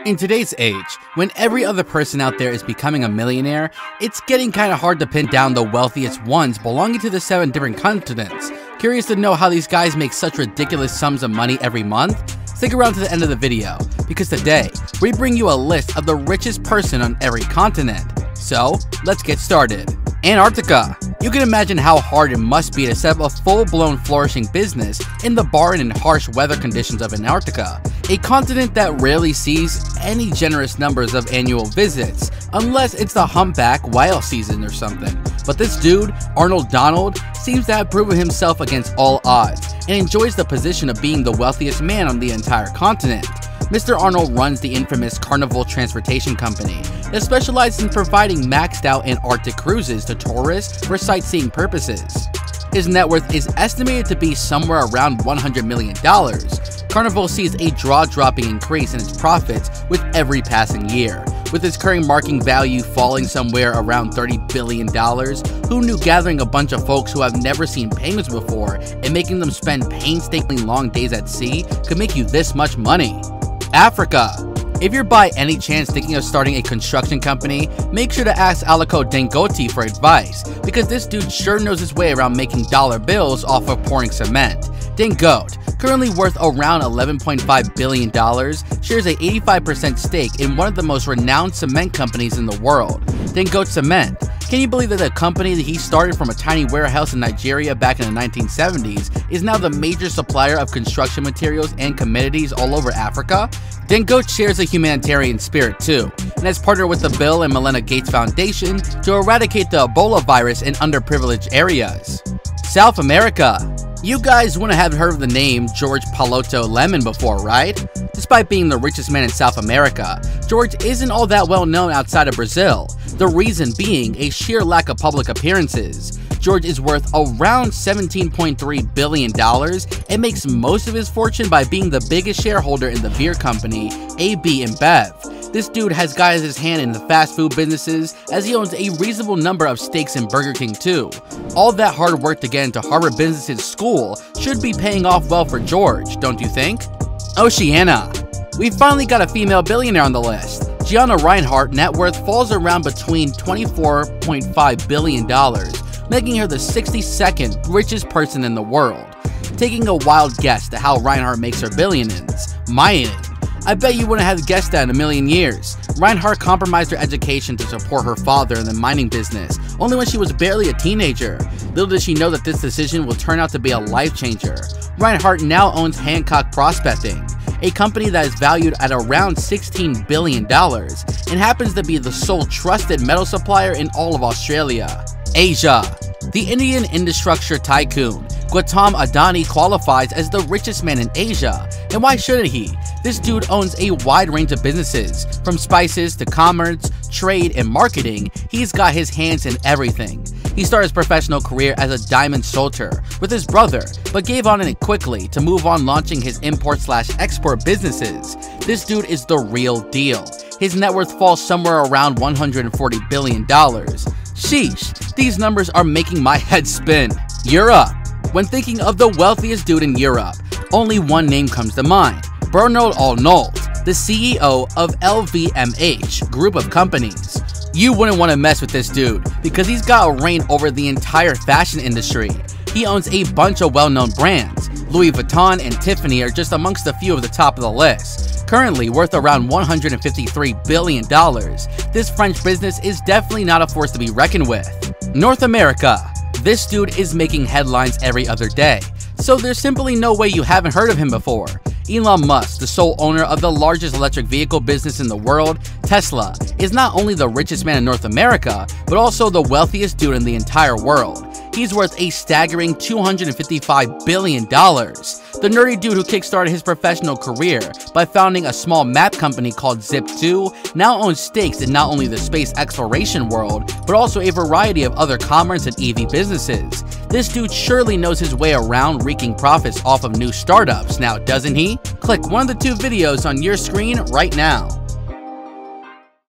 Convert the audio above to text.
In today's age, when every other person out there is becoming a millionaire, it's getting kinda hard to pin down the wealthiest ones belonging to the 7 different continents. Curious to know how these guys make such ridiculous sums of money every month? Stick around to the end of the video, because today, we bring you a list of the richest person on every continent. So, let's get started. Antarctica. You can imagine how hard it must be to set up a full-blown flourishing business in the barren and harsh weather conditions of Antarctica, a continent that rarely sees any generous numbers of annual visits, unless it's the humpback whale season or something. But this dude, Arnold Donald, seems to have proven himself against all odds, and enjoys the position of being the wealthiest man on the entire continent. Mr. Arnold runs the infamous Carnival Transportation Company that specializes in providing maxed out Antarctic cruises to tourists for sightseeing purposes. His net worth is estimated to be somewhere around $100 million. Carnival sees a jaw-dropping increase in its profits with every passing year, with its current market value falling somewhere around $30 billion. Who knew gathering a bunch of folks who have never seen penguins before and making them spend painstakingly long days at sea could make you this much money? Africa. If you're by any chance thinking of starting a construction company, make sure to ask Aliko Dangote for advice, because this dude sure knows his way around making dollar bills off of pouring cement. Dangote, currently worth around $11.5 billion, shares a 85% stake in one of the most renowned cement companies in the world, Dangote Cement. Can you believe that the company that he started from a tiny warehouse in Nigeria back in the 1970s is now the major supplier of construction materials and commodities all over Africa? Dangote shares a humanitarian spirit too, and has partnered with the Bill and Melinda Gates Foundation to eradicate the Ebola virus in underprivileged areas. South America. You guys wouldn't have heard of the name George Paloto Lemon before, right? Despite being the richest man in South America, George isn't all that well known outside of Brazil, the reason being a sheer lack of public appearances. George is worth around $17.3 billion and makes most of his fortune by being the biggest shareholder in the beer company AB InBev. This dude has got his hand in the fast food businesses, as he owns a reasonable number of stakes in Burger King too. All that hard work to get into Harvard Business School should be paying off well for George, don't you think? Oceania. We finally got a female billionaire on the list. Gianna Reinhart net worth falls around between $24.5 billion, making her the 62nd richest person in the world. Taking a wild guess to how Reinhart makes her billions, mining. I bet you wouldn't have guessed that in a million years. Reinhart compromised her education to support her father in the mining business, only when she was barely a teenager. Little did she know that this decision will turn out to be a life changer. Reinhart now owns Hancock Prospecting, a company that is valued at around $16 billion and happens to be the sole trusted metal supplier in all of Australia. Asia. The Indian infrastructure tycoon Gautam Adani qualifies as the richest man in Asia, and why shouldn't he? This dude owns a wide range of businesses, from spices to commerce, trade, and marketing. He's got his hands in everything. He started his professional career as a diamond sorter with his brother, but gave on it quickly to move on launching his import/export businesses. This dude is the real deal. His net worth falls somewhere around $140 billion. Sheesh, these numbers are making my head spin. Europe. When thinking of the wealthiest dude in Europe, only one name comes to mind: Bernard Arnault, the CEO of LVMH group of companies. You wouldn't want to mess with this dude, because he's got a reign over the entire fashion industry. He owns a bunch of well-known brands. Louis Vuitton and Tiffany are just amongst a few of the top of the list. Currently worth around $153 billion, this French business is definitely not a force to be reckoned with. North America. This dude is making headlines every other day, so there's simply no way you haven't heard of him before. Elon Musk, the sole owner of the largest electric vehicle business in the world, Tesla, is not only the richest man in North America, but also the wealthiest dude in the entire world. He's worth a staggering $255 billion. The nerdy dude who kickstarted his professional career by founding a small map company called Zip2 now owns stakes in not only the space exploration world, but also a variety of other commerce and EV businesses. This dude surely knows his way around wreaking profits off of new startups now, doesn't he? Click one of the 2 videos on your screen right now.